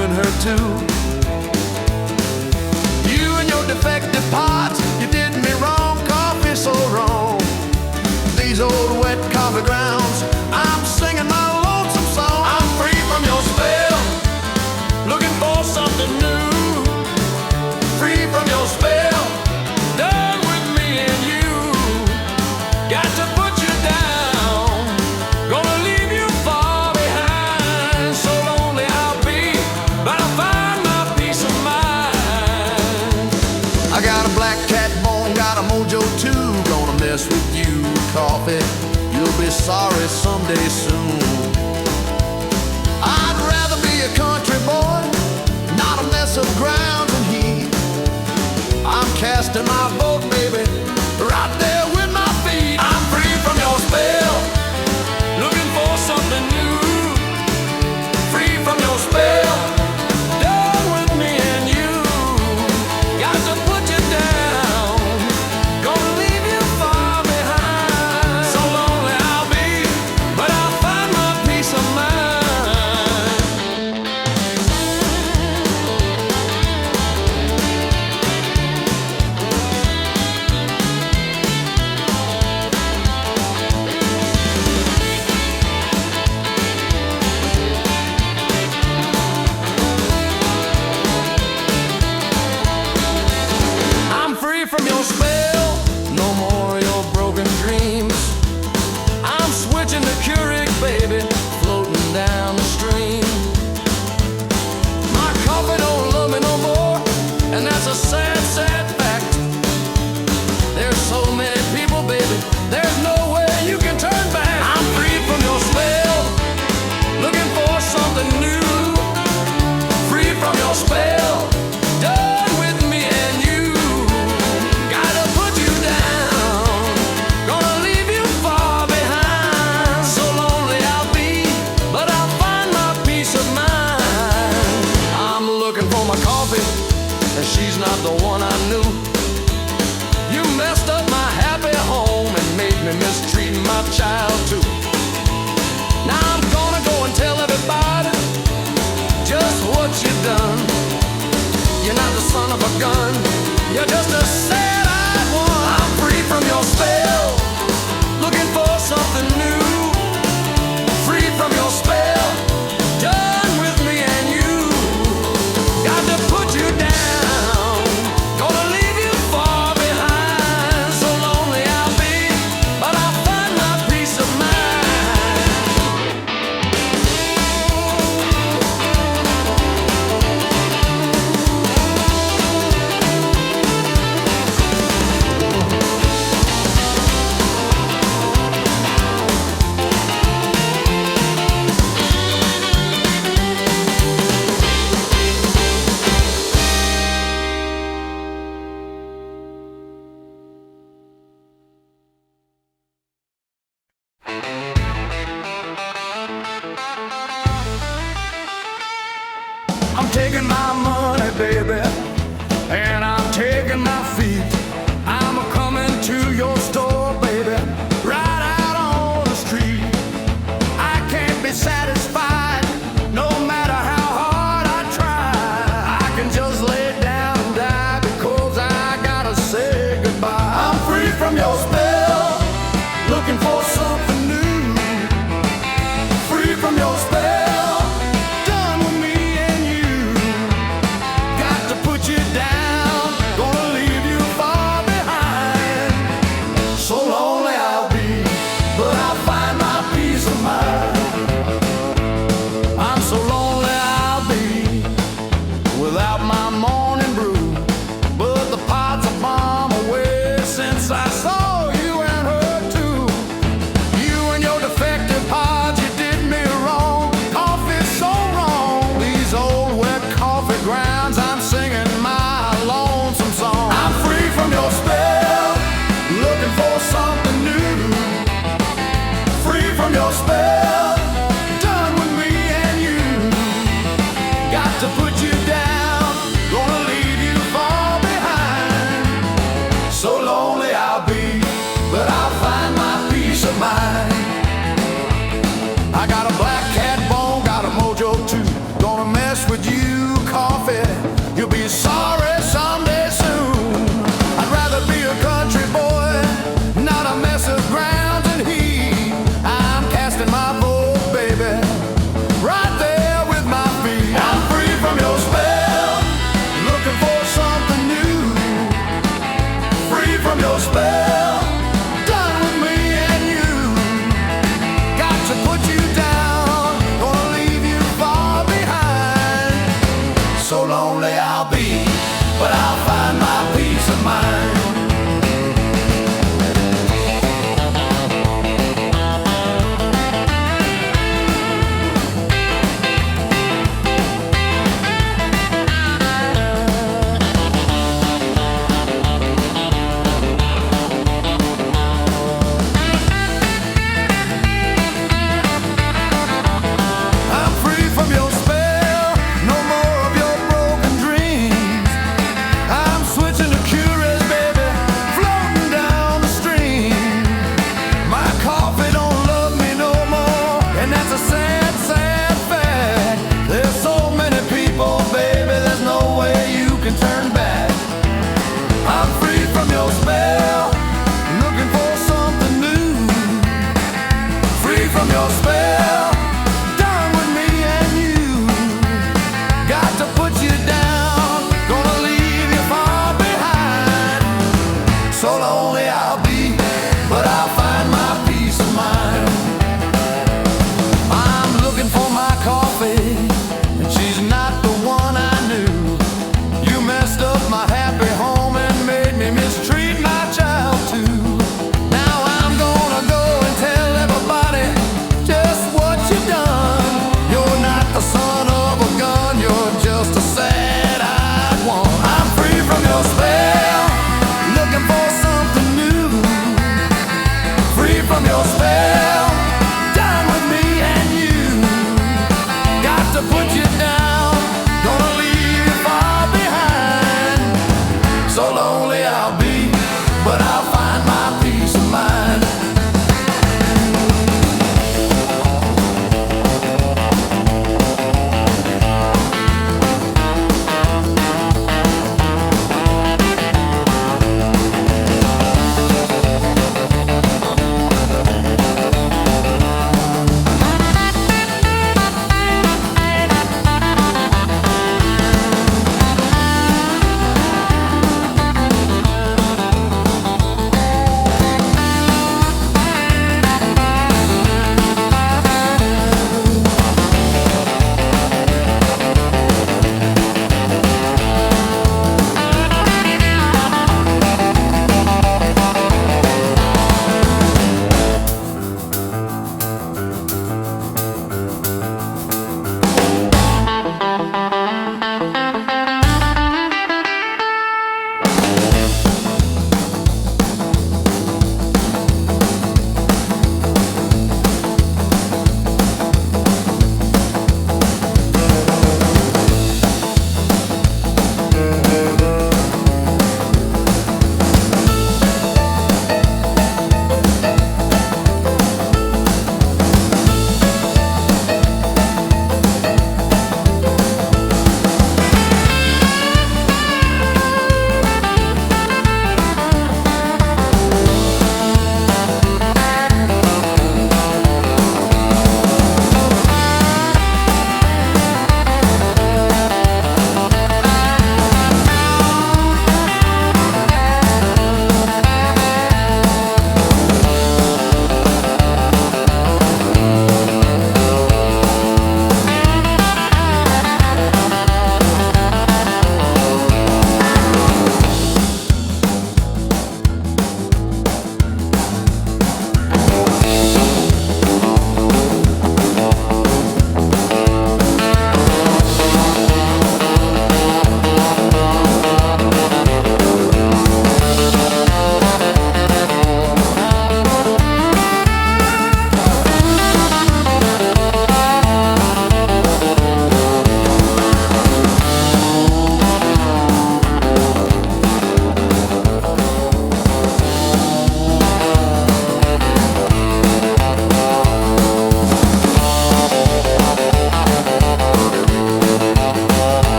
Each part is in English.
and her too. You and your defective parts, you did me wrong, coffee so wrong. These old wet coffee grounds, I'm singing my lonesome song. I'm free from your spell, looking for something new. Free from your spell, done with me and you. Got to put you down, gonna leave you far behind. So lonely I'll be, but I'll find my peace of mind. I got a black cat bone, got a mojo too. Gonna mess with you, coffee, you'll be sorry someday soon. I'd rather be a country boy, not a mess of grounds and heat. I'm casting my vote, baby, right there with my feet. I'm free from your spell, looking for something new. Free from your spell, done with me and you. Got to put you down, gonna leave you far behind. So lonely I'll be, but I'll find my peace of mind. I'm free from your spell, no more your broken dreams. I'm switching to Keurig, baby, floating down the stream. My coffee don't love me no more, and that's a sad, sad fact. There's so many people, baby, there's no way you can turn back. I'm free from your spell, looking for something new. Free from your spell, done with me and you. Gotta put you down, gonna leave you far behind. So lonely I'll be, but I'll find my peace of mind. I'm looking for my coffee, and she's not the one I knew. You messed up my happy home and made me mistreat my child too. Now I'm gonna go and tell everybody just what you done. You're not the son of a gun, you're just a sad-eyed one. I'm free from your spell, looking for something new. Free from your spell, done with me and you. Got to put you down, gonna leave you far behind. So lonely I'll be, but I'll find my peace of mind. I'm taking my money, baby, and I'm taking my feet. I'm coming to your store, baby, right out on the street. I can't be satisfied, no matter how hard I try. I can just lay down and die because I gotta say goodbye. I'm free from your spell, looking for something new. Free from your spell, done with me and you. Got to put you down, gonna leave you far behind. So lonely I'll be, but I'll find my peace of mind. I'm so lonely I'll be, without my morning brew. But the pots are bomb away since I saw you and her too. You and your defective pods, you did me wrong. Coffee's so wrong. These old wet coffee grounds, I'm singing my lonesome song. I'm free from your spell, looking for something new. Free from your spell, done with me and you. Got to put you down, gonna leave you far behind. So lonely I'll be, but I'll find my peace of mind. I got a black cat bone, got a mojo too. Gonna mess with you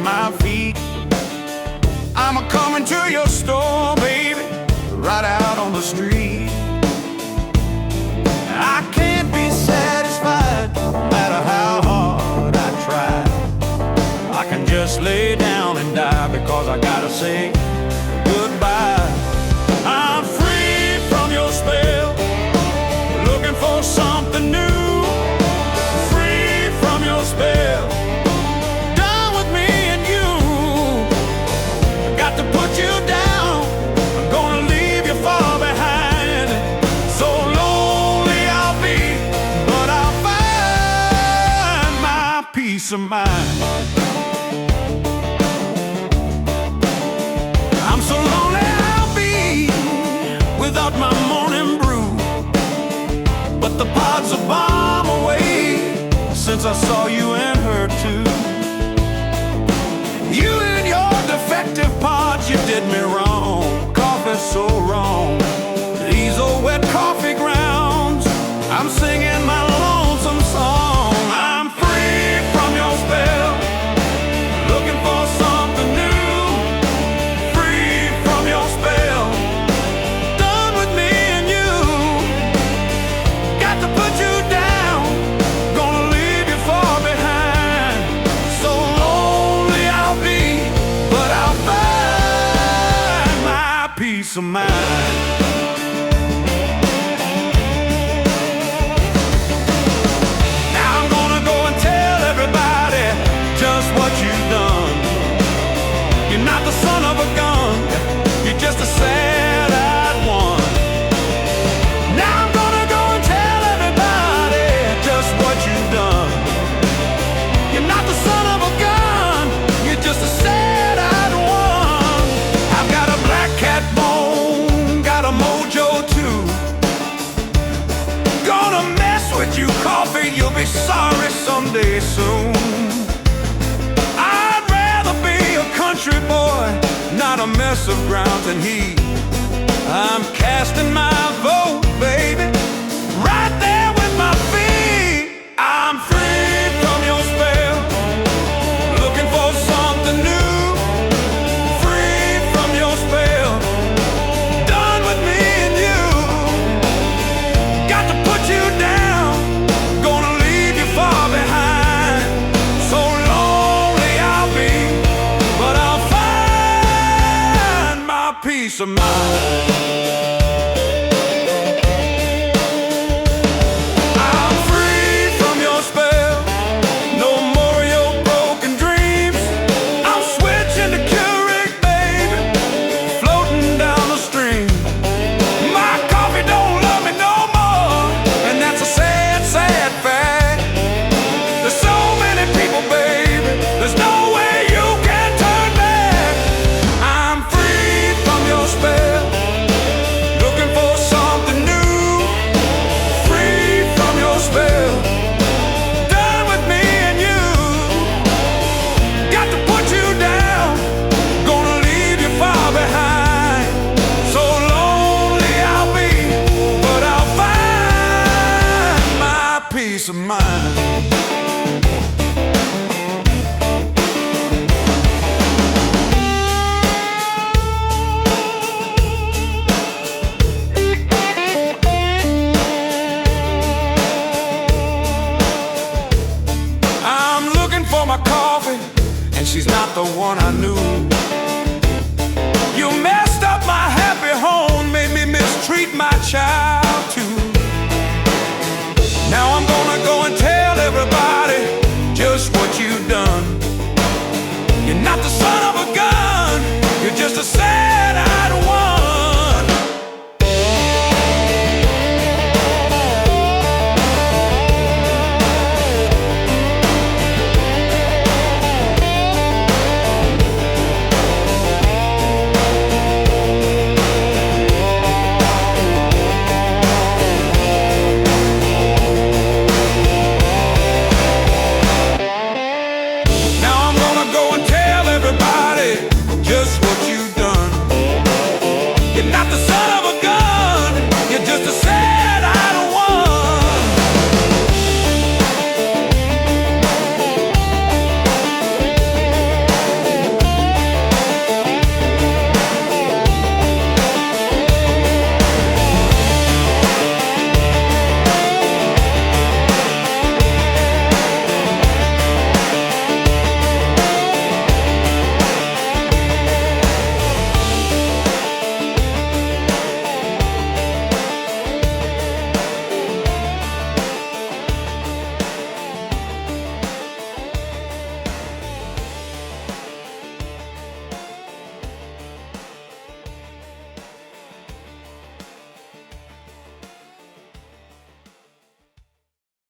my feet. I'm a-coming to your store, baby, right out on the street. I can't be satisfied, no matter how hard I try. I can just lay down and die because I gotta say goodbye. I'm free from your spell, looking for something new. Free from your spell, done with me and you. Got to put you down, I'm gonna leave you far behind. So lonely I'll be, but I'll find my peace of mind. I'm so lonely I'll be without my morning brew, but the pods are bomb away since I saw you and her too. You and your defective pods, you did me wrong. Coffee's so wrong, these old wet coffee grounds. I'm singing my lonesome song. I'm free from your spell, looking for something new. Free from your spell, done with me and you. Got to put you down, gonna leave you far behind. So lonely I'll be, but I'll find my peace of mind. Now I'm gonna go and tell everybody just what you've done. You're not the son of a gun, you're just a sad-eyed one. Now I'm gonna go and tell everybody just what you've done. You're not the son of a gun, you're just a sad-eyed one. I've got a black cat bone, got a mojo too. Gonna mess with you, coffee, you'll be sorry someday soon. I'd rather be a country boy, not a mess of grounds and heat. I'm casting my vote, baby, right there with my feet. I'm free from your spell, looking for something new. Free from your spell, done with me and you. Got to put you down, gonna leave you far behind. So lonely I'll be, but I'll find my peace of mind. I'm free from your spell, no more of your broken dreams. I'm switching to Keurig, baby, floating down the stream. My coffee don't love me no more, and that's a sad, sad fact. There's so many people, baby, there's no way you can turn back. I'm free from your spell, looking for something new. Free from your spell, done with me and you. Got to put you down, gonna leave you far behind. So lonely I'll be, but I'll find my peace of mind. I'm looking for my coffee, and she's not the one I knew. You messed up my happy home, made me mistreat my child too. Now I'm gonna go and tell everybody just what you've done. You're not the son of a gun,